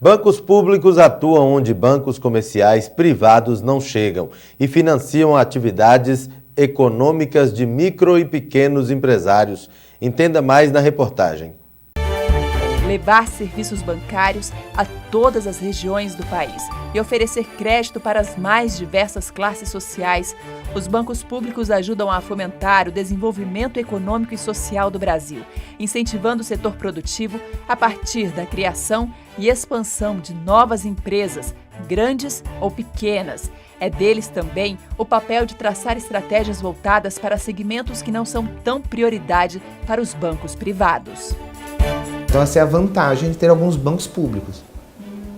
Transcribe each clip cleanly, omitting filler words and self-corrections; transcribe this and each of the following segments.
Bancos públicos atuam onde bancos comerciais privados não chegam e financiam atividades econômicas de micro e pequenos empresários. Entenda mais na reportagem. Levar serviços bancários a todas as regiões do país e oferecer crédito para as mais diversas classes sociais. Os bancos públicos ajudam a fomentar o desenvolvimento econômico e social do Brasil, incentivando o setor produtivo a partir da criação e expansão de novas empresas, grandes ou pequenas. É deles também o papel de traçar estratégias voltadas para segmentos que não são tão prioridade para os bancos privados. Então essa é a vantagem de ter alguns bancos públicos,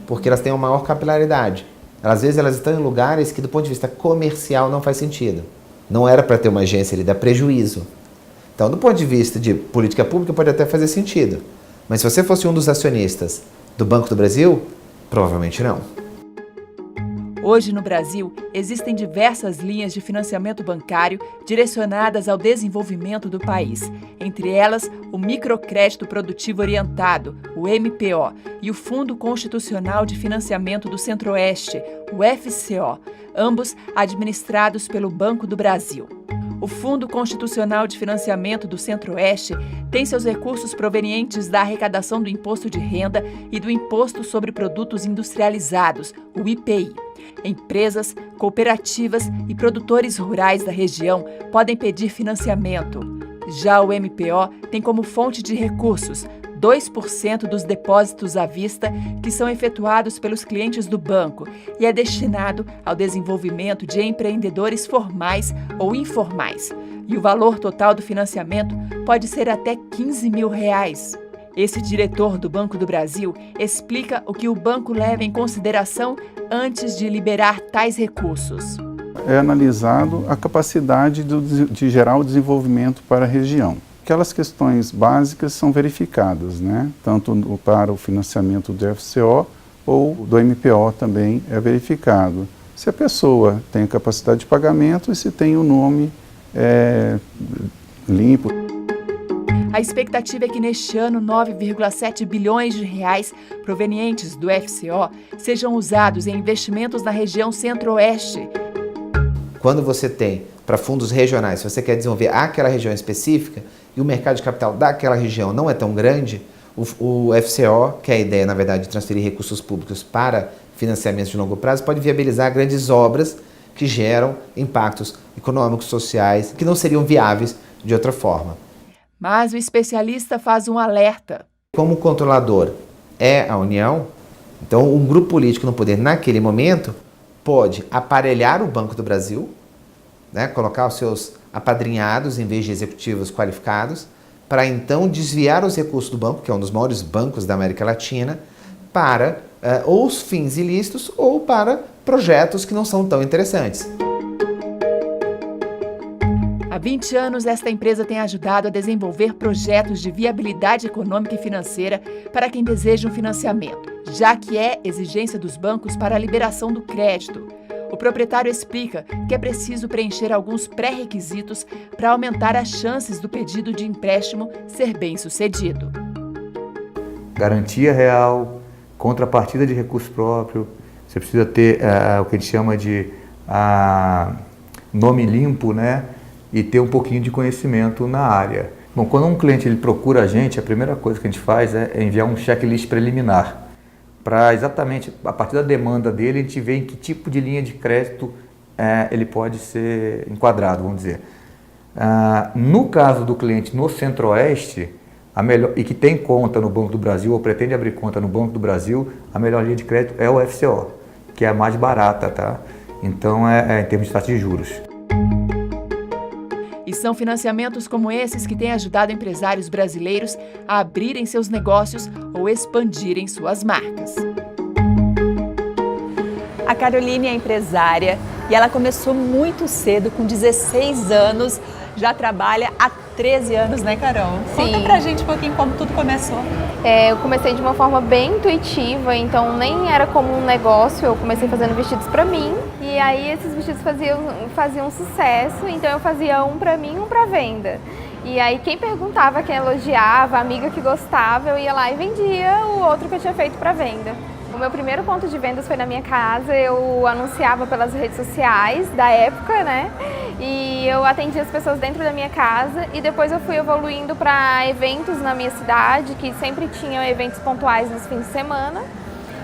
porque elas têm uma maior capilaridade. Às vezes elas estão em lugares que do ponto de vista comercial não faz sentido. Não era para ter uma agência ali, dá prejuízo. Então do ponto de vista de política pública pode até fazer sentido, mas se você fosse um dos acionistas do Banco do Brasil, provavelmente não. Hoje, no Brasil, existem diversas linhas de financiamento bancário direcionadas ao desenvolvimento do país. Entre elas, o Microcrédito Produtivo Orientado, o MPO, e o Fundo Constitucional de Financiamento do Centro-Oeste, o FCO, ambos administrados pelo Banco do Brasil. O Fundo Constitucional de Financiamento do Centro-Oeste tem seus recursos provenientes da arrecadação do Imposto de Renda e do Imposto sobre Produtos Industrializados, o IPI. Empresas, cooperativas e produtores rurais da região podem pedir financiamento. Já o MPO tem como fonte de recursos 2% dos depósitos à vista que são efetuados pelos clientes do banco e é destinado ao desenvolvimento de empreendedores formais ou informais. E o valor total do financiamento pode ser até R$15 mil. Esse diretor do Banco do Brasil explica o que o banco leva em consideração antes de liberar tais recursos. É analisado a capacidade de gerar o desenvolvimento para a região. Aquelas questões básicas são verificadas, né? Tanto para o financiamento do FCO ou do MPO também é verificado. Se a pessoa tem a capacidade de pagamento e se tem o nome limpo. A expectativa é que neste ano 9,7 bilhões de reais provenientes do FCO sejam usados em investimentos na região Centro-Oeste. Quando você tem para fundos regionais, se você quer desenvolver aquela região específica e o mercado de capital daquela região não é tão grande, o FCO, que é a ideia, na verdade, de transferir recursos públicos para financiamentos de longo prazo, pode viabilizar grandes obras que geram impactos econômicos, sociais, que não seriam viáveis de outra forma. Mas o especialista faz um alerta. Como o controlador é a União, então um grupo político no poder naquele momento pode aparelhar o Banco do Brasil, né, colocar os seus apadrinhados em vez de executivos qualificados, para então desviar os recursos do banco, que é um dos maiores bancos da América Latina, para ou os fins ilícitos ou para projetos que não são tão interessantes. Há 20 anos, esta empresa tem ajudado a desenvolver projetos de viabilidade econômica e financeira para quem deseja um financiamento, já que é exigência dos bancos para a liberação do crédito. O proprietário explica que é preciso preencher alguns pré-requisitos para aumentar as chances do pedido de empréstimo ser bem-sucedido. Garantia real, contrapartida de recurso próprio, você precisa ter o que a gente chama de nome limpo, né? E ter um pouquinho de conhecimento na área. Bom, quando um cliente ele procura a gente, a primeira coisa que a gente faz é enviar um checklist preliminar, para exatamente, a partir da demanda dele, a gente ver em que tipo de linha de crédito ele pode ser enquadrado, vamos dizer. No caso do cliente no Centro-Oeste, e que tem conta no Banco do Brasil ou pretende abrir conta no Banco do Brasil, a melhor linha de crédito é o FCO, que é a mais barata, tá? Então, em termos de taxa de juros. E são financiamentos como esses que têm ajudado empresários brasileiros a abrirem seus negócios ou expandirem suas marcas. A Caroline é empresária e ela começou muito cedo, com 16 anos, já trabalha há 13 anos, né, Carol? Sim. Conta pra gente um pouquinho como tudo começou. Eu comecei de uma forma bem intuitiva, então nem era como um negócio, eu comecei fazendo vestidos pra mim. E aí esses vestidos faziam sucesso, então eu fazia um pra mim e um pra venda. E aí quem perguntava, quem elogiava, a amiga que gostava, eu ia lá e vendia o outro que eu tinha feito pra venda. O meu primeiro ponto de vendas foi na minha casa, eu anunciava pelas redes sociais da época, né? E eu atendia as pessoas dentro da minha casa e depois eu fui evoluindo para eventos na minha cidade, que sempre tinham eventos pontuais nos fins de semana.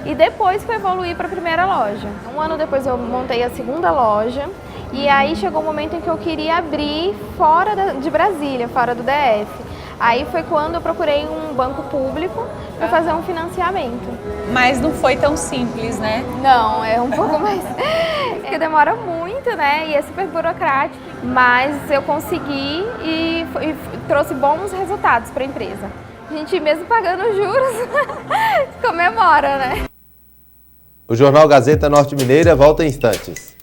E depois fui evoluir para a primeira loja. Um ano depois eu montei a segunda loja e aí chegou o momento em que eu queria abrir fora de Brasília, fora do DF. Aí foi quando eu procurei um banco público para fazer um financiamento. Mas não foi tão simples, né? Não, é um pouco mais... porque demora muito, né? E é super burocrático. Mas eu consegui e trouxe bons resultados para a empresa. A gente mesmo pagando juros comemora, né? O Jornal Gazeta Norte Mineira volta em instantes.